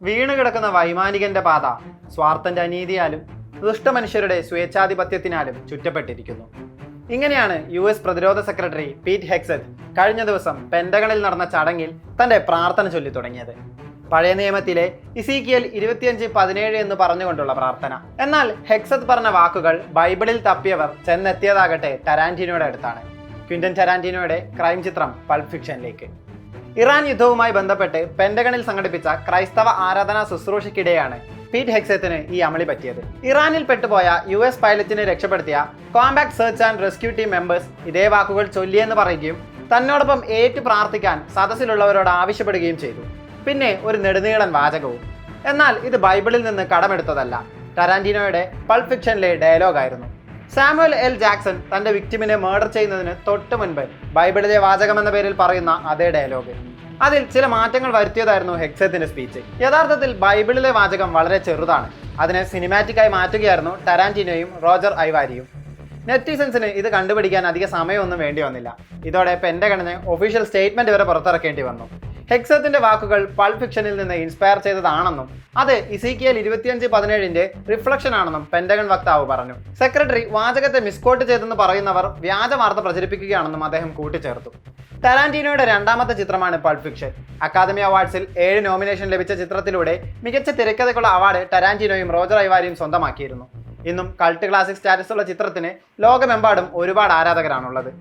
വീണുകിടക്കുന്ന വൈമാനികന്റെ പാത സ്വാർത്ഥന്റെ അനീതിയാലും ദുഷ്ടമനുഷ്യരുടെ സ്വേച്ഛാധിപത്യത്തിനാലും ചുറ്റപ്പെട്ടിരിക്കുന്നു. ഇങ്ങനെയാണ് US പ്രതിരോധ സെക്രട്ടറി പീറ്റ് ഹെക്സറ്റ് കഴിഞ്ഞ ദിവസം പെന്റഗണിൽ നടന്ന ചടങ്ങിൽ തന്റെ പ്രാർത്ഥന ചൊല്ലി തുടങ്ങിയത്. പഴയ നിയമത്തിലെ ഇസീക്കിയൽ 25:17 എന്ന് പറഞ്ഞുകൊണ്ടുള്ള പ്രാർത്ഥന. എന്നാൽ ഹെക്സത്ത് പറഞ്ഞ വാക്കുകൾ ബൈബിളിൽ തപ്പിയവർ ചെന്നെത്തിയതാകട്ടെ ടാരാന്റിനോയുടെ അടുത്താണ്. ക്വിന്റൻ ടാരാന്റിനോയുടെ ക്രൈം ചിത്രം പൾപ്പ് ഫിക്ഷനിലേക്ക്. ഇറാൻ യുദ്ധവുമായി ബന്ധപ്പെട്ട് പെന്റഗണിൽ സംഘടിപ്പിച്ച ക്രൈസ്തവ ആരാധനാ ശുശ്രൂഷയ്ക്കിടെയാണ് പീറ്റ് ഹെക്സത്തിന് ഈ അമളി പറ്റിയത്. ഇറാനിൽ പെട്ടുപോയ US പൈലറ്റിനെ രക്ഷപ്പെടുത്തിയ combat search and rescue team members ഇതേ വാക്കുകൾ ചൊല്ലിയെന്ന് പറയുകയും തന്നോടൊപ്പം ഏറ്റു പ്രാർത്ഥിക്കാൻ സദസ്സിലുള്ളവരോട് ആവശ്യപ്പെടുകയും ചെയ്തു. പിന്നെ ഒരു നെടുനീളൻ വാചകവും. എന്നാൽ ഇത് ബൈബിളിൽ നിന്ന് കടമെടുത്തതല്ല, ടാരാന്റിനോയുടെ പൾപ്പ് ഫിക്ഷനിലെ ഡയലോഗായിരുന്നു. സാമുവൽ എൽ ജാക്സൺ തന്റെ വിക്ടിമിനെ മർഡർ ചെയ്യുന്നതിന് തൊട്ട് മുൻപ് ബൈബിളിലെ വാചകം എന്ന പേരിൽ പറയുന്ന അതേ ഡയലോഗ്. അതിൽ ചില മാറ്റങ്ങൾ വരുത്തിയതായിരുന്നു ഹെക്സത്തിന്റെ സ്പീച്ച്. യഥാർത്ഥത്തിൽ ബൈബിളിലെ വാചകം വളരെ ചെറുതാണ്. അതിനെ സിനിമാറ്റിക്കായി മാറ്റുകയായിരുന്നു ടാരാന്റിനോയും റോജർ ഐവാരിയും. നെറ്റിസൻസിന് ഇത് കണ്ടുപിടിക്കാൻ അധിക സമയമൊന്നും വേണ്ടി വന്നില്ല. ഇതോടെ പെന്റഗണിന് ഒഫീഷ്യൽ സ്റ്റേറ്റ്മെന്റ് വരെ പുറത്തിറക്കേണ്ടി വന്നു. ഹെക്സത്തിന്റെ വാക്കുകൾ പൾപ്പ് ഫിക്ഷനിൽ നിന്ന് ഇൻസ്പയർ ചെയ്തതാണെന്നും അത് ഇസീക്കിയൽ 25:17 റിഫ്ലക്ഷൻ ആണെന്നും പെന്റഗൺ വക്താവ് പറഞ്ഞു. സെക്രട്ടറി വാചകത്തെ മിസ്കോട്ട് ചെയ്തെന്ന് പറയുന്നവർ വ്യാജ വാർത്ത പ്രചരിപ്പിക്കുകയാണെന്നും അദ്ദേഹം കൂട്ടിച്ചേർത്തു. ടാരാന്റിനോയുടെ രണ്ടാമത്തെ ചിത്രമാണ് പൾപ്പ് ഫിക്ഷൻ. അക്കാദമി അവാർഡ്സിൽ 7 നോമിനേഷൻ ലഭിച്ച ചിത്രത്തിലൂടെ മികച്ച തിരക്കഥയ്ക്കുള്ള അവാർഡ് ടാരാന്റിനോയും റോജർ ഐവാരിയും സ്വന്തമാക്കിയിരുന്നു. ഇന്നും കൾട്ട് ക്ലാസിക് സ്റ്റാറ്റസുള്ള ചിത്രത്തിന് ലോകമെമ്പാടും ഒരുപാട് ആരാധകരാണുള്ളത്.